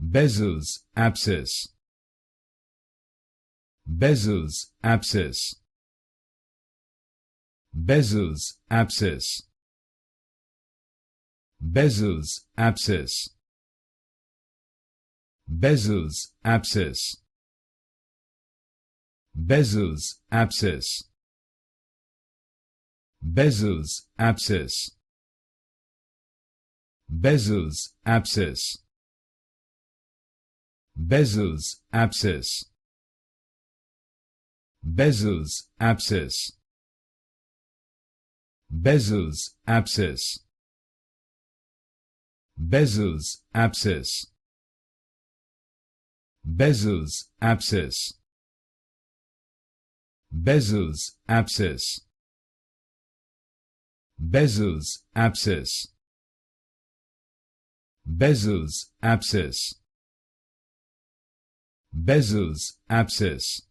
Bezold's abscess. Bezold's abscess. Bezold's abscess. Bezold's abscess. Bezold's abscess. Bezold's abscess. Bezold's abscess. Bezold's abscess. Bezold's abscess. Bezold's abscess. Bezold's abscess. Bezold's abscess. Bezold's abscess. Bezold's abscess. Bezold's abscess. Bezold's abscess. Bezold's abscess.